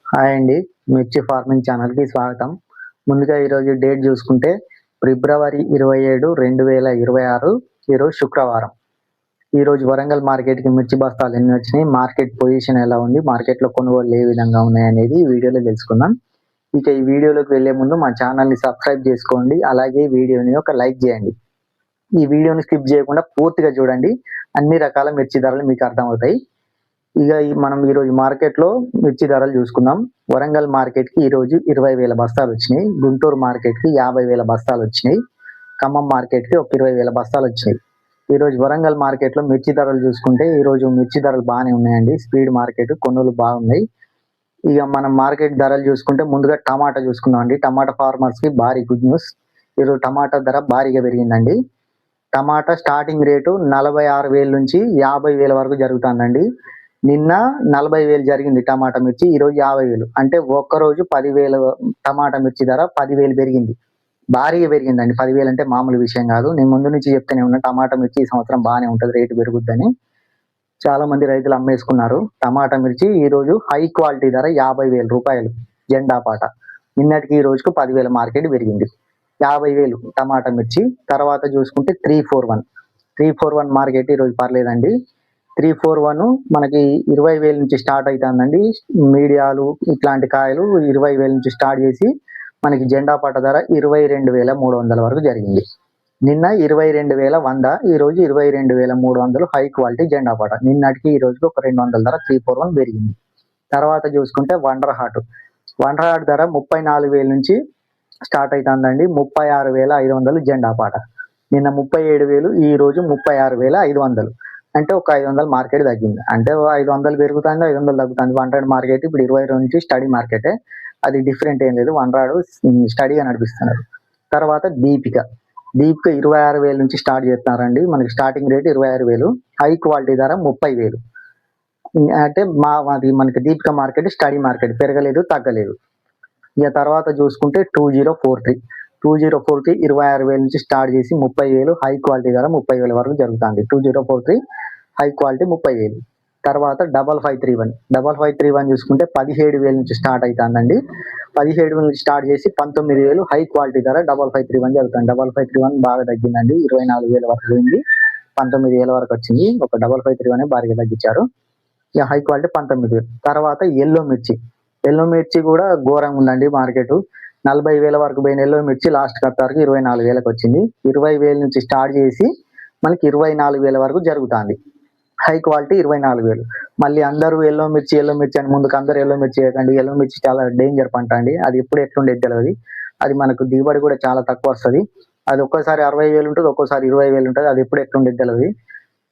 Hi అండి. మిర్చి farming ఛానల్‌కి స్వాగతం. ముందుగా ఈరోజు డేట్ చూసుకుంటే ఫిబ్రవరి 27, 2026 ఈరోజు శుక్రవారం. ఈరోజు వరంగల్ మార్కెట్‌కి మిర్చి బస్తాలు ఎన్ని వచ్చినాయి? మార్కెట్ పొజిషన్ ఎలా ఉంది? మార్కెట్‌లో కొనుగోళ్లు ఏ విధంగా ఉన్నాయనేది ఈ వీడియోలో తెలుసుకుందాం. ఇక ఈ వీడియోలోకి వెళ్ళే ముందు మా ఛానల్‌ని సబ్స్క్రైబ్ చేసుకోండి. అలాగే వీడియోని ఒక లైక్ చేయండి. ఈ వీడియోని స్కిప్ చేయకుండా పూర్తిగా చూడండి. అన్ని రకాల మిర్చి ధరలు మీకు అర్థమవుతాయి. ఇక మనం ఈరోజు మార్కెట్లో మిర్చి ధరలు చూసుకుందాం. వరంగల్ మార్కెట్కి ఈరోజు 20,000 బస్తాలు వచ్చినాయి. గుంటూరు మార్కెట్కి 50,000 బస్తాలు వచ్చినాయి. ఖమ్మం మార్కెట్కి ఒక 20,000 బస్తాలు వచ్చినాయి. ఈరోజు వరంగల్ మార్కెట్లో మిర్చి ధరలు చూసుకుంటే ఈరోజు మిర్చి ధరలు బాగానే ఉన్నాయండి. స్పీడ్ మార్కెట్ కొనుగోలు బాగున్నాయి. ఇక మనం మార్కెట్ ధరలు చూసుకుంటే ముందుగా టమాటా చూసుకుందాం అండి. టమాటా ఫార్మర్స్కి భారీ గుడ్ న్యూస్. ఈరోజు టమాటా ధర భారీగా పెరిగిందండి. టమాటా స్టార్టింగ్ రేటు 46,000 నుంచి 50,000 వరకు జరుగుతుందండి. నిన్న 40,000 జరిగింది టమాటా మిర్చి, ఈరోజు 50,000. అంటే ఒక్కరోజు 10,000 టమాటా మిర్చి ధర 10,000 పెరిగింది. భారీగా పెరిగిందండి. 10,000 అంటే మామూలు విషయం కాదు. నేను ముందు నుంచి చెప్తూనే ఉన్నా టమాటా మిర్చి ఈ సంవత్సరం బాగానే ఉంటుంది, రేటు పెరుగుద్దని. చాలా మంది రైతులు అమ్మేసుకున్నారు. టమాటా మిర్చి ఈరోజు హై క్వాలిటీ ధర 50,000 రూపాయలు జెండా పాట. నిన్నటికి ఈ రోజుకు 10,000 మార్కెట్ పెరిగింది. 50,000 టమాటా మిర్చి. తర్వాత చూసుకుంటే 341 మార్కెట్ ఈరోజు పర్లేదండి. 341 మనకి 20,000 నుంచి స్టార్ట్ అవుతుందండి. మీడియాలు ఇట్లాంటి కాయలు 20,000 నుంచి స్టార్ట్ చేసి మనకి జెండా పాట ధర 22,300 వరకు జరిగింది. నిన్న 22,100, ఈరోజు 22,300 హై క్వాలిటీ జెండా పాట. నిన్నటికి ఈ రోజుకి ఒక 200 ధర 341 పెరిగింది. తర్వాత చూసుకుంటే వండర్ హార్ట్ ధర 34,000 నుంచి స్టార్ట్ అవుతుందండి. 36,500 జెండా పాట. నిన్న 37,000, ఈ రోజు 36,500. అంటే ఒక 500 మార్కెట్ తగ్గింది. అంటే 500 పెరుగుతుంది, 500 తగ్గుతుంది. 100 మార్కెట్ ఇప్పుడు 22 నుంచి స్టడీ మార్కెటే. అది డిఫరెంట్ ఏం లేదు. 100 స్టడీగా నడిపిస్తున్నారు. తర్వాత దీపిక 26,000 నుంచి స్టార్ట్ చేస్తున్నారండి. మనకి స్టార్టింగ్ రేట్ 26,000. హై క్వాలిటీ ధర 30,000. అంటే మాది మనకి దీపిక మార్కెట్ స్టడీ మార్కెట్, పెరగలేదు తగ్గలేదు. ఇక తర్వాత చూసుకుంటే 2043 26,000 నుంచి స్టార్ట్ చేసి 30,000 హై క్వాలిటీ ధర 30,000 వరకు జరుగుతుంది. 2043 హై క్వాలిటీ 30,000. తర్వాత 5531 చూసుకుంటే 17,000 నుంచి స్టార్ట్ అవుతుందండి. 17,000 నుంచి స్టార్ట్ చేసి 19,000 హై క్వాలిటీ ధర 5531 జరుగుతుంది. 5531 బాగా తగ్గిందండి. 24,000 వరకు పోయింది, 19,000 వరకు వచ్చింది. ఒక 5531 భారీగా తగ్గించారు. ఇక హై క్వాలిటీ 19,000. తర్వాత ఎల్లో మిర్చి కూడా ఘోరంగా ఉందండి మార్కెట్. 40,000 వరకు పోయిన ఎల్లో మిర్చి లాస్ట్ కట్టారికి 24,000 వచ్చింది. 20,000 నుంచి స్టార్ట్ చేసి మనకి 24,000 వరకు జరుగుతుంది. High quality 24,000. మళ్ళీ అందరూ ఎల్లో మిర్చి అని ముందుకు అందరూ ఎల్లో మిర్చి చేయకండి. ఎల్లో మిర్చి చాలా డేంజర్ పంట అండి. అది ఎప్పుడు ఎట్లుండేది తెలియదు. అది మనకు దిగుబడి కూడా చాలా తక్కువ వస్తుంది. అది ఒక్కోసారి 60,000 ఉంటుంది, ఒక్కోసారి 20,000 ఉంటుంది. అది ఎప్పుడు ఎట్లుండేది తెలియదు.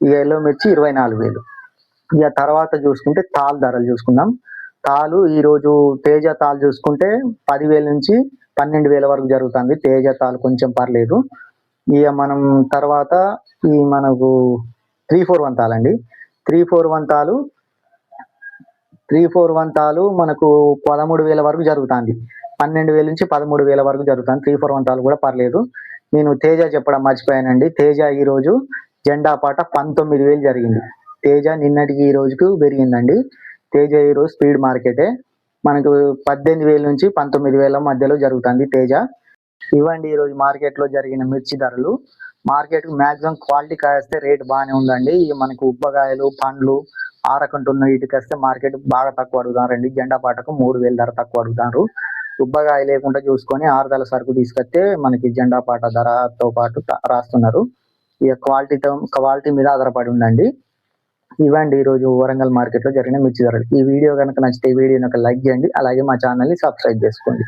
ఇక ఎల్లో మిర్చి 24,000. ఇక తర్వాత చూసుకుంటే తాల్ ధరలు చూసుకుందాం. తాలు ఈరోజు తేజ తాలు చూసుకుంటే 10,000 నుంచి 12,000 వరకు జరుగుతుంది. తేజ తాలు కొంచెం పర్లేదు. ఇక మనం తర్వాత ఈ మనకు 341 తాళండి. 341 తాలు మనకు 13,000 వరకు జరుగుతుంది. 12,000 నుంచి 13,000 వరకు జరుగుతుంది. 341 తాలు కూడా పర్లేదు. నేను తేజ చెప్పడం మర్చిపోయానండి. తేజ ఈరోజు జెండా పాట 19,000 జరిగింది. తేజ నిన్నటికి ఈ రోజుకు పెరిగిందండి. తేజ ఈరోజు స్పీడ్ మార్కెటే. మనకు 18,000 నుంచి 19,000 మధ్యలో జరుగుతుంది తేజ. ఇవ్వండి ఈరోజు మార్కెట్లో జరిగిన మిర్చి ధరలు. మార్కెట్ మ్యాక్సిమం క్వాలిటీ కాస్తే రేట్ బాగానే ఉందండి. మనకు ఉబ్బకాయలు, పండ్లు ఆరకుంటున్న వీటికి వస్తే మార్కెట్ బాగా తక్కువ అడుగుతారండి. జెండా పాటకు 3,000 ధర తక్కువ అడుగుతారు. ఉబ్బకాయ లేకుండా చూసుకొని 6,000 సరుకు తీసుకొస్తే మనకి జెండా పాట ధరతో పాటు రాస్తున్నారు. ఇక క్వాలిటీ మీద ఆధారపడి ఉందండి. ఇవ్వండి ఈరోజు వరంగల్ మార్కెట్లో జరిగిన మిర్చి ధరలు. ఈ వీడియో కనుక నచ్చితే ఈ వీడియోని ఒక లైక్ చేయండి. అలాగే మా ఛానల్ని సబ్స్క్రైబ్ చేసుకోండి.